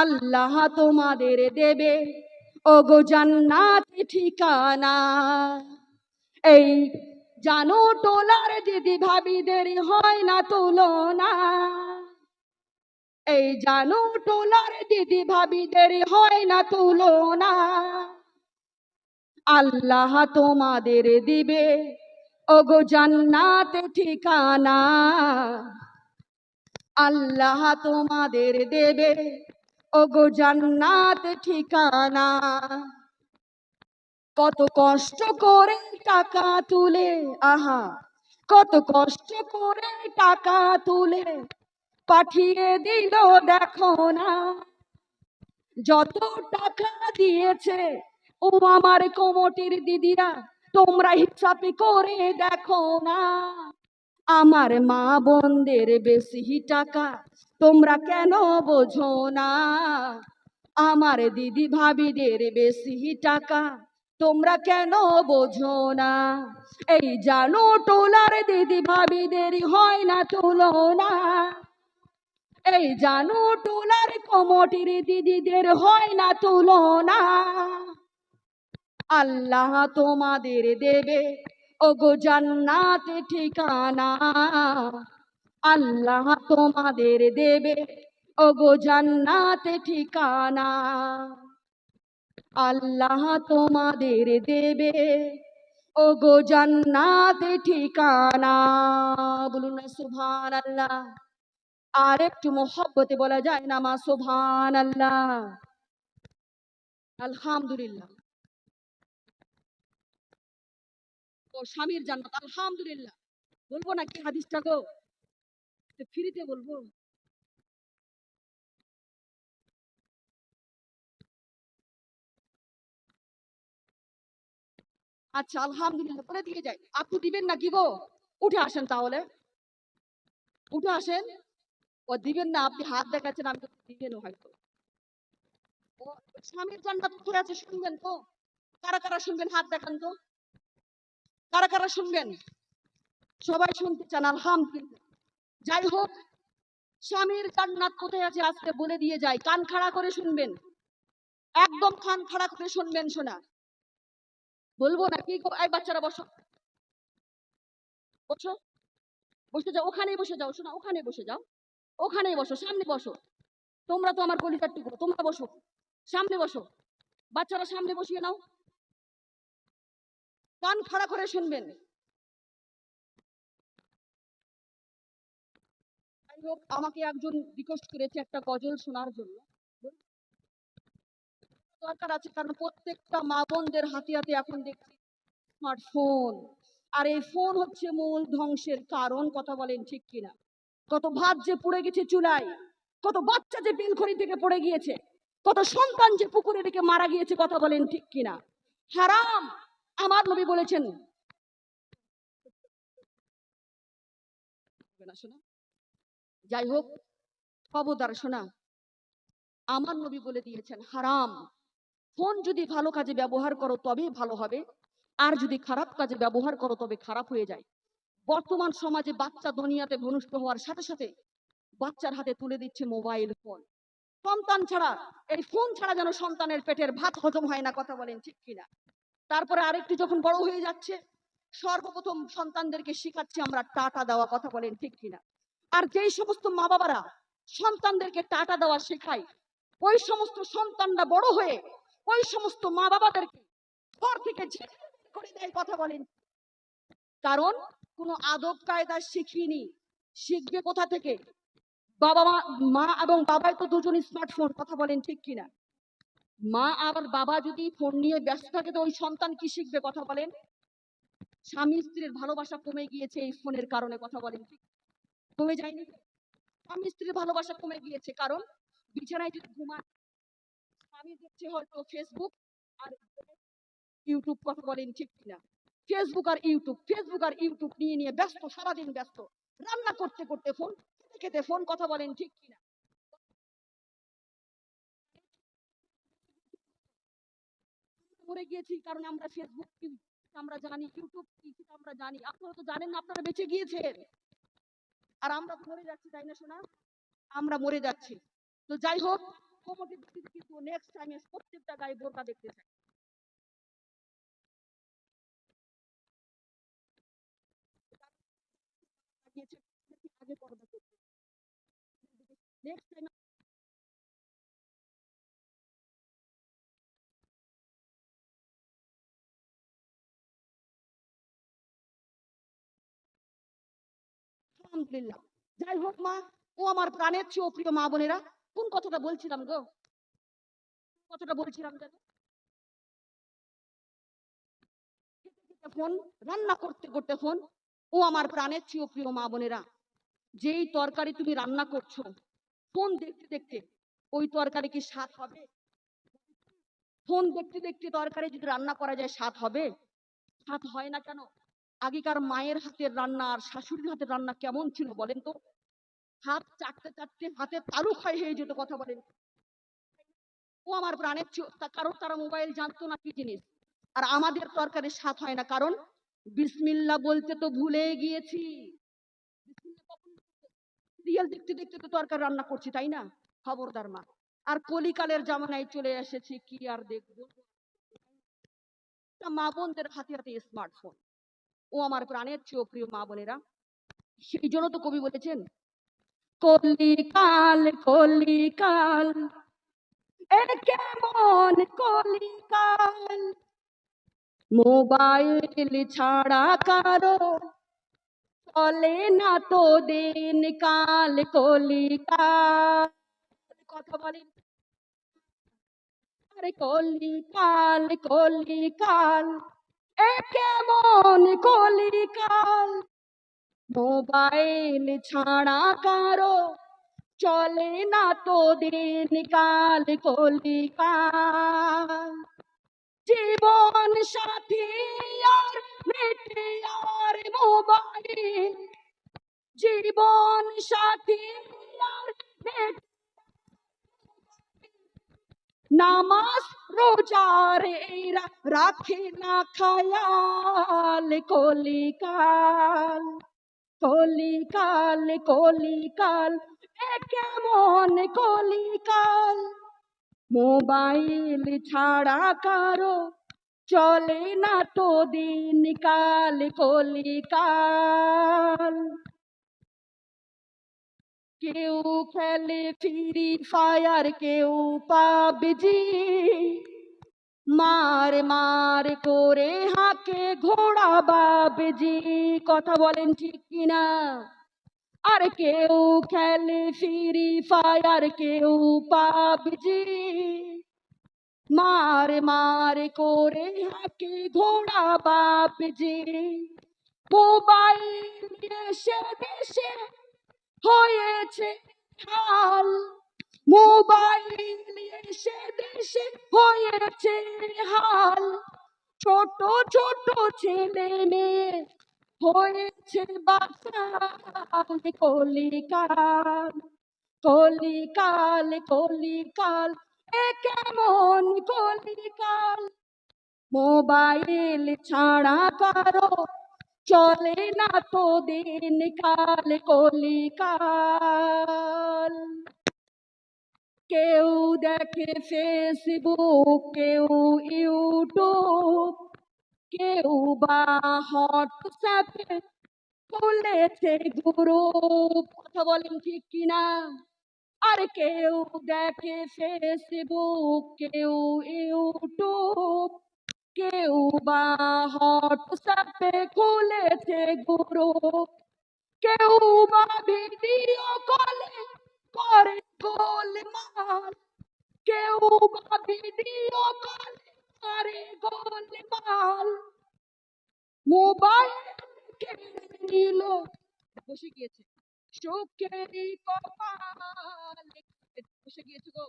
আল্লাহ তোমাদের দেবে ওগো জান্নাতে ঠিকানা। এই জানো টোলার দিদি ভাবিদের হয় না তুলনা, এই জানো টোলার দিদি ভাবিদের হয় না তুলনা। আল্লাহ তোমাদের দিবে ওগো জান্নাতে ঠিকানা, আল্লাহ তোমাদের দেবে ওগো জান্নাতে ঠিকানা। কত কষ্ট করে টাকা তুলে, আহা কত কষ্ট করে টাকা তুলে পাঠিয়ে দিল দেখো না। যত টাকা দিয়েছে ও আমার কমিটির দিদিরা, তোমরা হিসাব করে দেখো না। আমার মা বোনদের বেশি টাকা তোমরা কেন বোঝো না, আমার দিদি ভাবিদের বেশি টাকা তোমরা কেন বোঝো না। এই জানো টোলার দিদি ভাবিদের হয় না তুলনা, এই জানো টোলার কমিটির দিদিদের হয় না তুলনা। আল্লাহ তোমাদের দেবে ওগো জান্নাতে ঠিকানা, আল্লাহ তোমাদের দেবে ওগো জান্নাতে ঠিকানা, আল্লাহ তোমাদের দেবে ওগো জান্নাতে ঠিকানা। বলুন না সুবহানাল্লাহ। আর একটু মোহব্বতে বলা যায় না মা সুবহানাল্লাহ। আলহামদুলিল্লাহ। ও স্বামীর জান্নাত, আলহামদুলিল্লাহ। বলবো নাকি হাদিসটা গো? ফ্রিতে বলবো। আচ্ছা আলহামদুলিল্লাহ বলে দিয়ে যাই। আপনি দিবেন নাকি গো? উঠে আসেন তাহলে, উঠে আসেন। ও দিবেন না, আপনি হাত দেখাচ্ছেন, আমি তো দিবেন হয়তো। ও স্বামীর জান্নাত কোথায় আছে শুনবেন তো? কারা কারা শুনবেন হাত দেখান তো, কারা কারা শুনবেন? সবাই শুনতে চান, আলহামদুলিল্লাহ। যাই হোক, স্বামীর জান্নাত কোথায় আছে আজকে বলে দিয়ে যাই, কান খাড়া করে শুনবেন, একদম কান খাড়া করে শুনবেন শোনা। বলবো নাকি? এই বাচ্চারা বসো, বসো, বসে যাও, ওখানেই বসে যাও শোনা, ওখানে বসে যাও, ওখানেই বসো, সামনে বসো। তোমরা তো আমার কলিজার টুকরো, তোমরা বসো, সামনে বসো, বাচ্চারা সামনে বসিয়ে নাও, কান খাড়া করে শুনবেন। যাই হোক, আমাকে একজন রিকোয়েস্ট করেছে একটা গজল শোনার জন্য, দরকার আছে, কারণ প্রত্যেকটা মা বোনদের হাতে হাতে এখন দেখছি স্মার্টফোন। আর এই ফোন হচ্ছে মূল ধ্বংসের কারণ, কথা বলেন ঠিক কিনা? কত ভাত যে পুড়ে গেছে চুলায়, কত বাচ্চা যে বেলঘড়ি থেকে পড়ে গিয়েছে, কত সন্তান যে পুকুরে দিকে মারা গিয়েছে, কথা বলেন ঠিক কিনা? হারাম। আমার নবী বলেছেন, যাই হোক, খবরদার শোনা, আমার নবী বলে দিয়েছেন হারাম। ফোন যদি ভালো কাজে ব্যবহার করো তবেই ভালো হবে, আর যদি খারাপ কাজে ব্যবহার করো তবে খারাপ হয়ে যায়। বর্তমান সমাজে বাচ্চা দুনিয়াতে ভূমিষ্ঠ হওয়ার সাথে সাথে বাচ্চার হাতে তুলে দিচ্ছে মোবাইল ফোন। সন্তান ছাড়া, এই ফোন ছাড়া যেন সন্তানের পেটের ভাত হজম হয় না, কথা বলেন ঠিক কিনা? তারপরে আরেকটু যখন বড় হয়ে যাচ্ছে, সর্বপ্রথম সন্তানদেরকে শিখাচ্ছি আমরা টাটা দেওয়া, কথা বলেন ঠিক কিনা? আর যেই সমস্ত মা বাবারা সন্তানদেরকে টাটা দেওয়া শেখায়, ওই সমস্ত সন্তানরা বড় হয়ে ওই সমস্ত মা বাবাদেরকে ঘর থেকে করে দেয়, কথা বলেন। কারণ কোনো আদব কায়দা শিখিনি, শিখবে কোথা থেকে? বাবা মা, মা এবং বাবাই তো দুজন স্মার্টফোন, কথা বলেন ঠিক কিনা? মা আর বাবা যদি ফোন নিয়ে ব্যস্ত থাকে তো ওই সন্তান কি শিখবে, কথা বলেন? স্বামী স্ত্রীর ভালোবাসা কমে গিয়েছে এই ফোনের কারণে, কথা বলেন ঠিক? কমে যায়নি? স্বামী স্ত্রীর ভালোবাসা কমে গিয়েছে কারণ বিছানায় যদি ঘুমায়, স্বামী দেখছে হয়তো ফেসবুক আর ইউটিউব, কথা বলেন ঠিক কিনা? ফেসবুক আর ইউটিউব, ফেসবুক আর ইউটিউব নিয়ে নিয়ে ব্যস্ত, সারাদিন ব্যস্ত, রান্না করতে করতে ফোন, খেতে খেতে ফোন, কথা বলেন ঠিক কিনা? মরে গিয়েছি কারণ আমরা ফেসবুক কি আমরা জানি, ইউটিউব কি আমরা জানি, আপনারা তো জানেন না, আপনারা বেঁচে গিয়েছেন, আর আমরা মরে যাচ্ছি, তাই না শোনা? আমরা মরে যাচ্ছি। তো যাই হোক, কোমরটি দেখতে কিন্তু নেক্সট টাইমে প্রত্যেকটা গায়ে বোরকা দেখতে চাই। লাগিয়েছে, আগে পর্দা করতে নেক্সট টাইম। আলহামদুলিল্লাহ। যাই হোক মা, ও আমার প্রাণের চেয়েও প্রিয় মা বোনেরা, কোন কথাটা বলছিলাম গো, কথাটা বলছিলাম যেন, ফোন, রান্না করতে করতে ফোন। ও আমার প্রাণের চেয়েও প্রিয় মা বোনেরা, যেই তরকারি তুমি রান্না করছো ফোন দেখতে দেখতে, ওই তরকারি কি স্বাদ হবে? ফোন দেখতে দেখতে তরকারি যদি রান্না করা যায় স্বাদ হবে? স্বাদ হয় না কেন? আগেকার মায়ের হাতের রান্না আর শাশুড়ির হাতের রান্না কেমন ছিল বলেন তো? হাত চাটতে চাটতে হাতের তালু ক্ষয় হয়ে যেত, কথা বলেন। ও আমার প্রাণের কারণ তারা মোবাইল জানতো না কি জিনিস। আর আমাদের তরকারির স্বাদ হয় না কারণ বিসমিল্লাহ বলতে তো ভুলে গিয়েছি। সিরিয়াল দেখতে দেখতে তো তরকারি রান্না করছি, তাই না? খবরদার মা। আর কলিকালের জামানায় চলে এসেছি, কি আর দেখবো, মা বোনদের হাতে হাতে স্মার্টফোন। ও আমার প্রাণের চেয়েও প্রিয় মা বোনেরা, সেই জন্য তো কবি বলেছেন, কলিকাল কলিকাল এ কেমন কলিকাল, মোবাইল ছাড়া কারো চলে না তো দিন কাল, কলিকাল, কথা বলেন। আরে কলিকাল কলিকাল এ কেমন কলিকাল, মোবাইল ছাড়া কারো চলে না তো দিন কাল, কলিকাল। জীবন সাথী আর মেটে আর মোবাইল, জীবন সাথী আর মেটে, নামাজ রোজার এরা রাখে না খায়াল, কলিকাল কলিকাল কলিকাল এ কেমন কলিকাল, মোবাইল ছাড়া কারো চলে না তো দিন কাল, কলিকাল। কেউ খেলে ফ্রি ফায়ার, কেউ পাবজি, মার মার করে হাঁকে ঘোড়া বাবজি, কথা বলেন ঠিক কিনা? আর কেউ খেলে ফ্রি ফায়ার, কেউ পাবজি, মার মার করে হাঁকে ঘোড়া বাবজি। মোবাইল এসে দেশে হয়েছে হাল, মোবাইল এসে দেশে হয়েছে হাল, ছোট ছোট ছেলে মেয়ে হয়েছে বাচ্চাল, কলিকাল কলিকাল কলিকাল এ কেমন কলিকাল, মোবাইল ছাড়া কারো চলে না তো দিন কাল, কলিকাল। কেউ দেখে ফেসবুক, কেউ ইউটিউব, কেউ বা হোয়াটসঅ্যাপে খুলেছে গ্রুপ, কথা বলেন ঠিক কিনা? আর কেউ দেখে ফেসবুক, কেউ ইউটিউব, কেউ বা হোয়াটসঅ্যাপে খুলেছে গ্রুপ, কেউ বা ভিডিও কলে করে গোলমাল, কেউ বা ভিডিও কলে করে গোলমাল, মোবাইল কেড়ে নিল, বসে গিয়েছে সুখেরই কপাল, বসে গিয়েছে গো।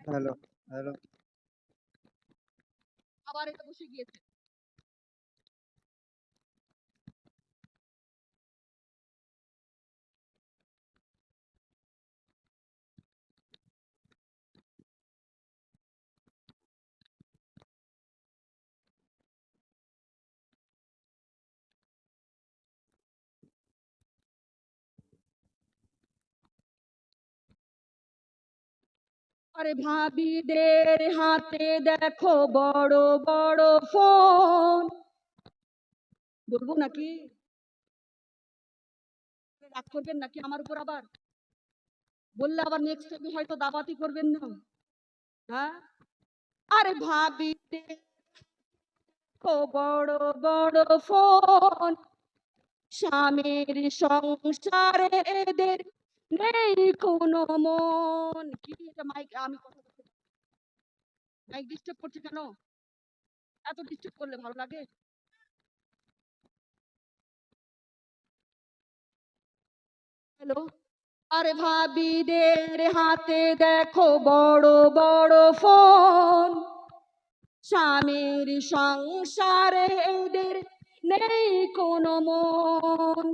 হ্যালো হ্যালো, আবার এটা বসে গিয়েছে। আরে ভাবিদের হাতে দেখো বড় বড় ফোন। বলবো নাকি? রাগ করবেন নাকি আমার উপর আবার? বললে আবার নেক্সট টাইম হয়তো দাবাতি করবেন না। হ্যাঁ, আরে ভাবিদের দেখো বড় বড় ফোন, স্বামীর সংসারে এদের নেই কোনো মন। কি এটা মাইক, আমি কথা বলতে মাইক ডিস্টার্ব করছে কেন? এত ডিস্টার্ব করলে ভালো লাগে? হ্যালো। আরে ভাবিদের হাতে দেখো বড় বড় ফোন, স্বামীর সংসারে এদের নেই কোনো মন।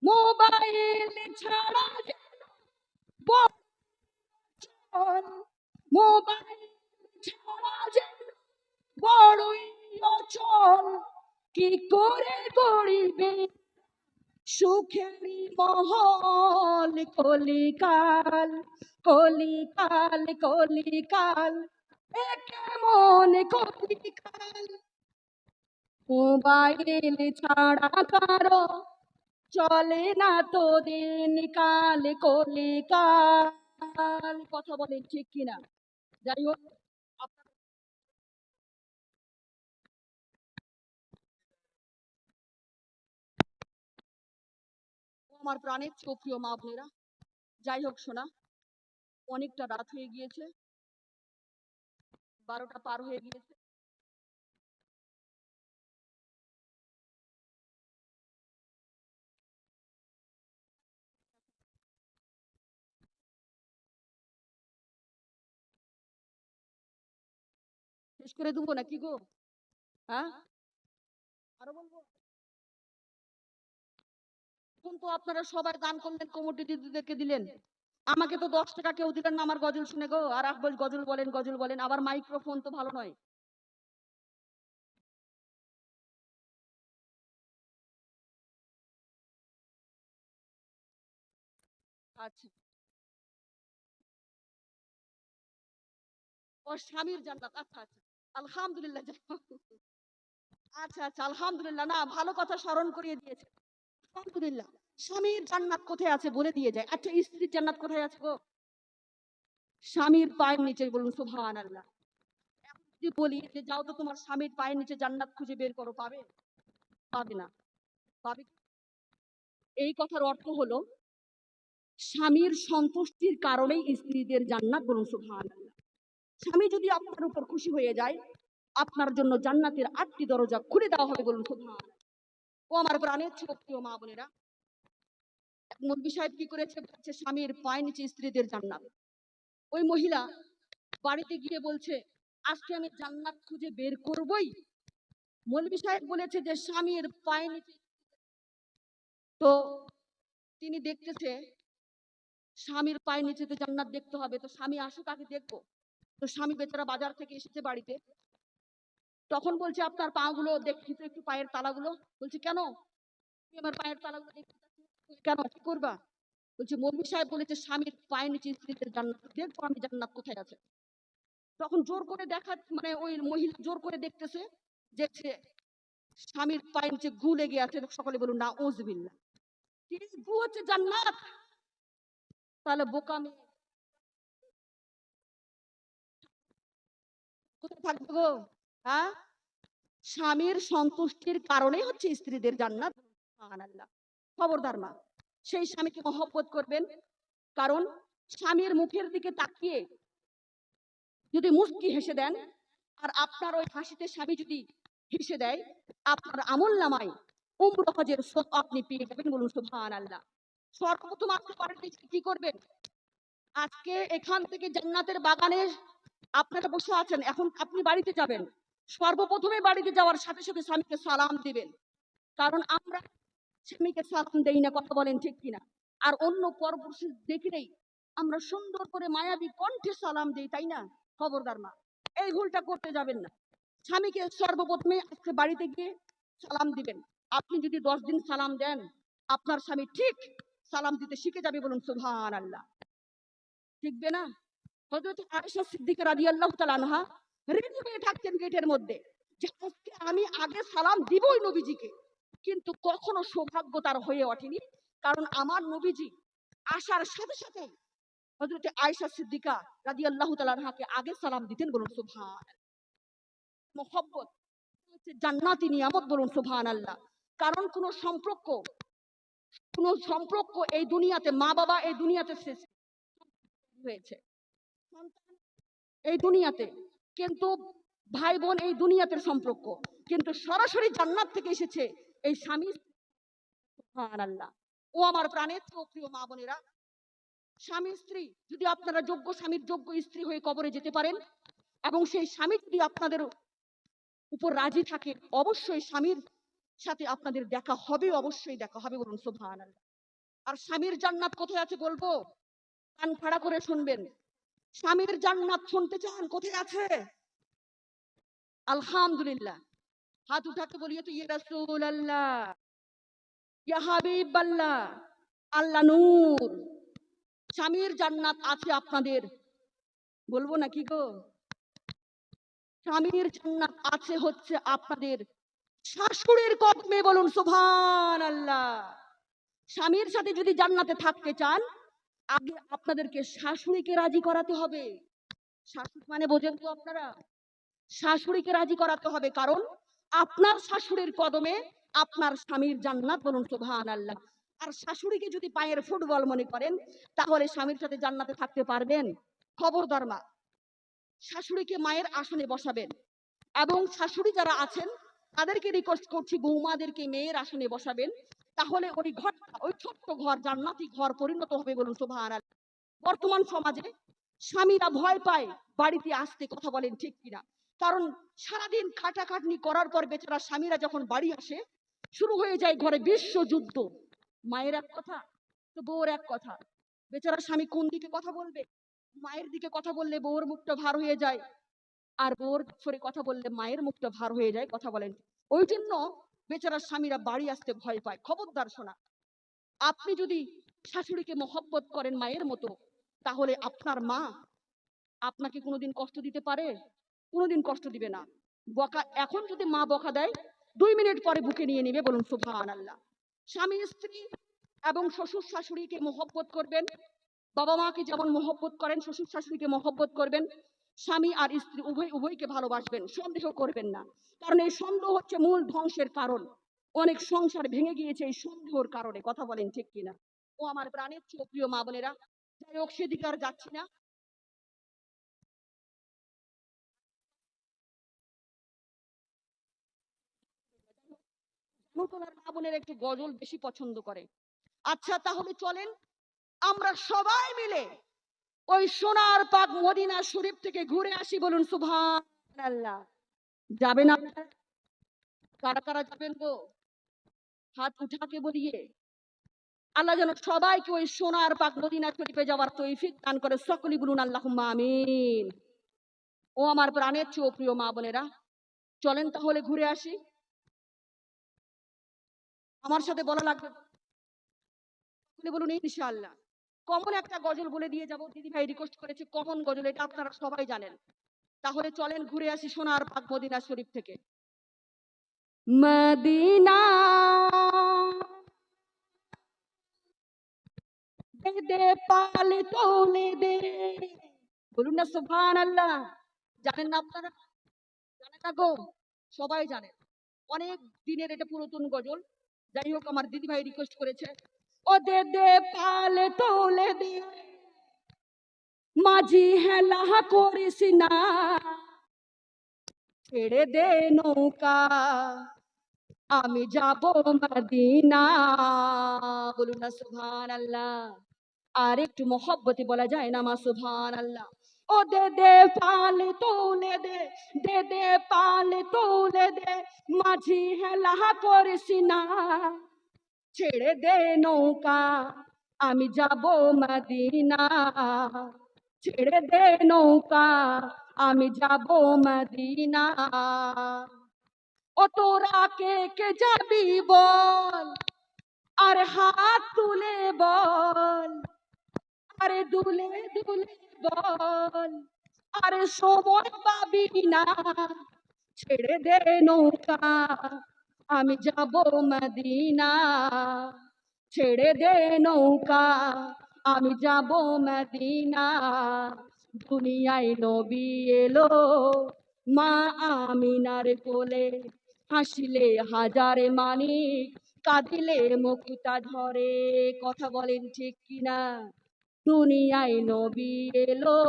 মোবাইল ছাড়া বচন, মোবাইল ছাড়া যে বড়ই অচল। কি করে গড়িবে সুখেরই মহল, কলিকাল কলিকাল কলিকাল, এ কেমন কলিকাল। মোবাইল ছাড়া কারো চলে না তো দিন কাল, কলিকাল। কথা বলেন ঠিক কিনা? যাই হোক, আপনার আমার প্রাণের প্রিয় মা বোনেরা, যাই হোক শোনা, অনেকটা রাত হয়ে গিয়েছে, 12টা পার হয়ে গিয়েছে। শেষ করে দেবো নাকি গো? হ্যাঁ, আরো বলবো? এখন তো আপনারা সবাই দান করলেন, কমিটি দিদিদেরকে দিলেন, আমাকে তো 10 টাকা কেউ দিলেন না আমার গজল শুনে গো। আর গজল বলেন গজল বলেন, আবার মাইক্রোফোন তো ভালো নয়। আচ্ছা, ওর স্বামীর জান্নাত, আচ্ছা আচ্ছা, আলহামদুলিল্লাহ। আচ্ছা আচ্ছা, আলহামদুলিল্লাহ, না ভালো কথা স্মরণ করিয়ে দিয়েছে। আলহামদুলিল্লাহ। স্বামীর জান্নাত কোথায় আছে বলে দিয়ে যায়। আচ্ছা, স্ত্রীর জান্নাত কোথায় আছে গো? স্বামীর পায়ের নিচে, বলুন সুবহানাল্লাহ। এখন যদি বলি যে যাও তো তোমার স্বামীর পায়ের নিচে জান্নাত খুঁজে বের করো, পাবে? পাবে না। পাবে? এই কথার অর্থ হলো স্বামীর সন্তুষ্টির কারণেই স্ত্রীদের জান্নাত, বলুন সুবহানাল্লাহ। স্বামী যদি আপনার উপর খুশি হয়ে যায়, আপনার জন্য জান্নাতের 8টি দরজা খুলে দেওয়া হবে, বলুন সুবহানাল্লাহ। ও আমার প্রাণের প্রিয় মা বোনেরা, মৌলভী সাহেব কি করেছে বলছে স্বামীর পায়ের নিচে স্ত্রীদের জান্নাত। ওই মহিলা বাড়িতে গিয়ে বলছে আজকে আমি জান্নাত খুঁজে বের করবই। মৌলভী সাহেব বলেছে যে স্বামীর পায়ের নিচে। তো তিনি দেখতেছে স্বামীর পায়ের নিচে তো জান্নাত দেখতে হবে, তো স্বামী আসুক আগে দেখবো। তো স্বামী বেচারা বাজার থেকে এসেছে বাড়িতে, তখন বলছে আপনার পা গুলো দেখি তো একটু, পায়ের তালাগুলো। বলছে কেন? তুমি আমার পায়ের তালাগুলো দেখতে চাচ্ছ? কেন, কি করবা? বলছে মৌলভী সাহেব বলেছে স্বামীর পায়ের নিচে স্ত্রীদের জান্নাত, দেখবো আমি জান্নাত কোথায় আছে। তখন জোর করে দেখা, মানে ওই মহিলা জোর করে দেখতেছে, দেখছে স্বামীর পায়ের নিচে গু লেগে আছে। সকলে বলুন না ওজবিল্লা। গু হচ্ছে জান্নাত। তাহলে বোকা মেয়ে কোথায় থাকবে গো? হ্যাঁ, স্বামীর সন্তুষ্টির কারণেই হচ্ছে স্ত্রীদের জান্নাত। সুবহানাল্লাহ। খবরদার মা, সেই স্বামীকে মহব্বত করবেন। কারণ স্বামীর মুখের দিকে তাকিয়ে যদি মুস্কি হেসে দেন, আর আপনার ওই হাসিতে স্বামী যদি হেসে দেয়, আপনার আমল নামায় উমরা হজের সওয়াব আপনি পেয়ে যাবেন, বলুন সুবহানাল্লাহ। সর্বপ্রথম আপনি বাড়িতে কি করবেন? আজকে এখান থেকে জান্নাতের বাগানে আপনারা বসে আছেন, এখন আপনি বাড়িতে যাবেন, সর্বপ্রথমে বাড়িতে যাওয়ার সাথে সাথে স্বামীকে সালাম দিবেন। কারণ আমরা স্বামীকে সালাম দেই না, কথা বলেন ঠিক কিনা? আর অন্য পরপুরুষ দেখলেই আমরা সুন্দর করে মায়াবী কণ্ঠে সালাম দিই, তাই না? খবরদার মা, এই ভুলটা করতে যাবেন না। স্বামীকে সর্বপ্রথমে আজকে বাড়িতে গিয়ে সালাম দিবেন। আপনি যদি 10 দিন সালাম দেন, আপনার স্বামী ঠিক সালাম দিতে শিখে যাবে, বলুন সুবহানাল্লাহ। শিখবে না? হযরত আয়েশা সিদ্দিকা রাদিয়াল্লাহু তাআলা আনহা রেডি হয়ে থাকতেন গেটের মধ্যে যে আজকে আমি আগে সালাম দিবই নবীজিকে, কিন্তু কখনো সৌভাগ্য তার হয়ে ওঠেনি। কারণ আমার নবীজি আসার সাথে সাথে হযরত আয়েশা সিদ্দিকা রাদিয়াল্লাহু তাআলা আনহাকে আগে সালাম দিতেন। বলুন সুবহান। মহব্বত হচ্ছে জান্নাতি নিয়ামত, বলুন সুবহানাল্লাহ। কারণ কোন সম্পর্ক এই দুনিয়াতে, মা বাবা এই দুনিয়াতে শেষ হয়েছে, সন্তান এই দুনিয়াতে, কিন্তু ভাই বোন এই দুনিয়াতে সম্পর্ক, কিন্তু সরাসরি জান্নাত থেকে এসেছে এই স্বামী। সুবহানাল্লাহ। ও আমার প্রাণের প্রিয় মা বোনেরা, স্বামী স্ত্রী যদি আপনারা যোগ্য স্বামীর যোগ্য স্ত্রী হয়ে কবরে যেতে পারেন, এবং সেই স্বামী যদি আপনাদের উপর রাজি থাকে, অবশ্যই স্বামীর সাথে আপনাদের দেখা হবে, অবশ্যই দেখা হবে। বলুন সুবহানাল্লাহ। আর স্বামীর জান্নাত কোথায় আছে বলবো, কান খাড়া করে শুনবেন। স্বামীর জান্নাত শুনতে চান কোথায় আছে? আলহামদুলিল্লাহ। হাত উঠাকে বলিয়ে তো ইয়া রাসূলুল্লাহ, ইয়া হাবিবাল্লাহ, আল্লাহ নূর। স্বামীর জান্নাত আছে আপনাদের, বলবো নাকি গো? স্বামীর জান্নাত আছে হচ্ছে আপনাদের শাশুড়ির কদমে। বলুন সুবহানাল্লাহ। স্বামীর সাথে যদি জান্নাতে থাকতে চান, আগে আপনাদেরকে শাশুড়িকে রাজি করাতে হবে। শাশুড়ি মানে বোঝেন তো আপনারা? শাশুড়িকে রাজি করাতে হবে, কারণ আপনার শাশুড়ির কদমে আপনার স্বামীর জান্নাত। বলুন সুবহানাল্লাহ। আর শাশুড়িকে যদি পায়ের ফুটবল মনে করেন, তাহলে স্বামীর সাথে জান্নাতে থাকতে পারবেন? খবরদার মা, শাশুড়িকে মায়ের আসনে বসাবেন। এবং শাশুড়ি যারা আছেন তাদেরকে রিকোয়েস্ট করছি, বৌমাদেরকে মেয়ের আসনে বসাবেন। তাহলে ওই ঘরটা, ওই ছোট্ট ঘর জান্নাতি ঘর পরিণত হবে। বলুন সুবহানাল্লাহ। বর্তমান সমাজে স্বামীরা ভয় পায় বাড়িতে আসতে, কথা বলেন ঠিক কিনা? কারণ সারাদিন খাটাখাটনি করার পর বেচারা স্বামীরা যখন বাড়ি আসে, শুরু হয়ে যায় ঘরে বিশ্বযুদ্ধ। মায়ের এক কথা তো বউর এক কথা, বেচারা স্বামী কোন দিকে কথা বলবে? মায়ের দিকে কথা বললে বউর মুখটা ভার হয়ে যায়, আর বউর সরে কথা বললে মায়ের মুখটা ভার হয়ে যায়, কথা বলেন। ওই জন্য বেচারা স্বামীরা বাড়ি আসতে ভয় পায়। খবরদার শোনা, আপনি যদি শাশুড়িকে মহব্বত করেন মায়ের মতো, তাহলে আপনার মা আপনাকে কোনোদিন কষ্ট দিতে পারে? কোনোদিন কষ্ট দিবে না। বকা এখন যদি মা বকা দেয়, 2 মিনিট পরে বুকে নিয়ে নেবে। বলুন সুবহানাল্লাহ। স্বামী স্ত্রী এবং শ্বশুর শাশুড়িকে মহব্বত করবেন। বাবা মাকে যেমন মহব্বত করেন, শ্বশুর শাশুড়িকে মহব্বত করবেন। স্বামী আর স্ত্রী উভয়কে ভালোবাসবেন, সন্দেহ করবেন না। কারণ এই সন্দেহ হচ্ছে মূল ধ্বংসের কারণ। অনেক সংসার ভেঙে গিয়েছে এই সন্দেহর কারণে, কথা বলেন ঠিক কিনা? ও আমার প্রাণের চেয়ে প্রিয় মা বোনেরা, যাই হোক সেদিকে আর যাচ্ছি না। নতুন মা বোনেরা একটু গজল বেশি পছন্দ করে। আচ্ছা তাহলে চলেন আমরা সবাই মিলে ওই সোনার পাক মদিনা শরীফ থেকে ঘুরে আসি। বলুন সুবহানাল্লাহ। যাবেন আপনারা? কারা কারা যাবেন গো? হাত উঠাকে বলিয়ে আল্লাহ যেন সবাইকে ওই সোনার পাক মদিনা শরীফে যাওয়ার তৌফিক দান করে। সকলেই বলুন আল্লাহুম্মা আমিন। ও আমার প্রাণের চেয়ে প্রিয় মা বোনেরা, চলেন তাহলে ঘুরে আসি। আমার সাথে বলা লাগবে, সকলে বলুন ইনশাআল্লাহ। কমন একটা গজল বলে দিয়ে যাব, দিদি ভাই রিকোয়েস্ট করেছে কমন গজল, এটা আপনারা সবাই জানেন। তাহলে চলেন ঘুরে আসি সোনার পাক মদিনা শরীফ থেকে। মদিনা দে দে পাল তোলে দে, বলুন না সুবহানাল্লাহ। জানেন না আপনারা? জানেন না গো? সবাই জানেন। অনেক দিনের এটা পুরাতন গজল। যাই হোক আমার দিদি ভাই রিকোয়েস্ট করেছে, ও দে দে পাল তোলে দে, মাঝি হেলা করিস না, ছেড়ে দে নৌকা, আমি যাব মদিনা। বলুন না সুবহানাল্লাহ। আর একটু মহব্বতে বলা যায় না মা সুবহানাল্লাহ? ও দে দে পাল তোলে দে, দে দে পাল তোলে দে, মাঝি হেলা করিস না, ছেড়ে দে নৌকা, আমি যাব মদিনা, ছেড়ে দে নৌকা, আমি যাব মদিনা। ও তোরা কে কে যাবি বল, আর হাত তুলে বল, আরে দুলে দুলে বল, আরে সময় পাবি না, ছেড়ে দে নৌকা, আমি যাব মদিনা। ছেড়ে দে নৌকা, আমি যাব মদিনা। দুনিয়ায় নবী এলো মা আমিনার কোলে, হাসিলে হাজারে মানিক, কাঁদিলে মুক্তা ঝরে। কথা বলেন ঠিক কিনা? দুনিয়ায় নবী এলো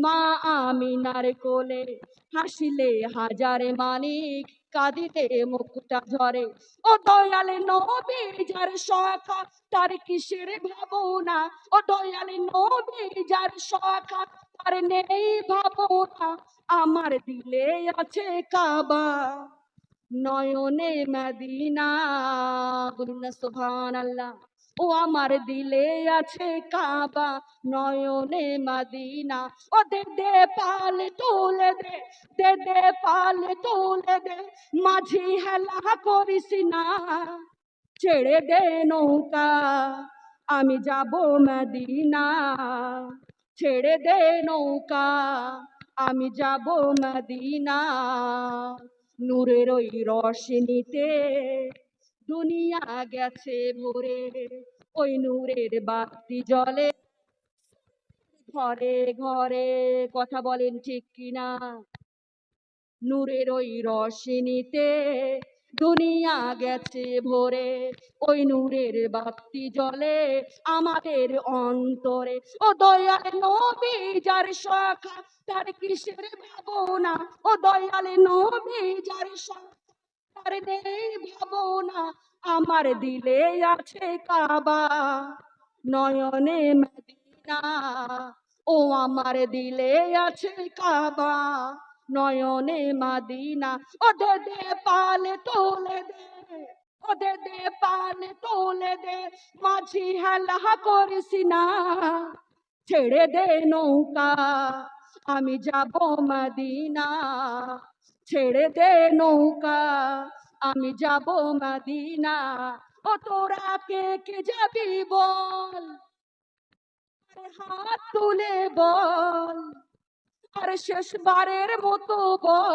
মা আমিনার কোলে, হাসিলে হাজারে মানিক, কাঁদিলে মুক্তা ঝরে। ও দয়ালে নবী যার সখা, তার কিসের ভাবনা? ও দয়ালে নবী যার সখা, তার নেই ভাবনা। আমার দিলে আছে কাবা, নয়নে মদিনা। বলুন না সুবহানাল্লাহ। ও আমার দিলে আছে কাবা, নয়নে মদিনা। ও দে দে পাল তুলে দে, দে দে পাল তুলে দে, মাঝি হেলা করিস না। ছেড়ে দে নৌকা, আমি যাব মদিনা। ছেড়ে দে নৌকা, আমি যাব মদিনা। নূরের ওই রোশনীতে দুনিয়া গেছে ভরে, ওই নূরের বাতি জ্বলে ঘরে ঘরে। কথা বলেন ঠিক কিনা? নূরের ওই রোশনীতে দুনিয়া গেছে ভরে, ওই নূরের বাতি জ্বলে আমাদের অন্তরে। ও দয়াল নবী যার সখা, তার কিসের ভাবনা? ও দয়াল নবী যার সখা, তার নেই ভাবনা। আমার দিলে আছে কাবা, নয়নে মদিনা। ও আমার দিলে আছে কাবা, নয়নে মদিনা। ও দে দে পাল তোলে দে, ও দে দে পাল তোলে দে, মাঝি হেলা করিস না। ছেড়ে দে নৌকা, আমি যাব মদিনা। ছেড়ে দে নৌকা, আমি যাব মদিনা। ও তোরা কে কে যাবি বল, আরে হাত তুলে বল, আর শেষবারের মতো বল।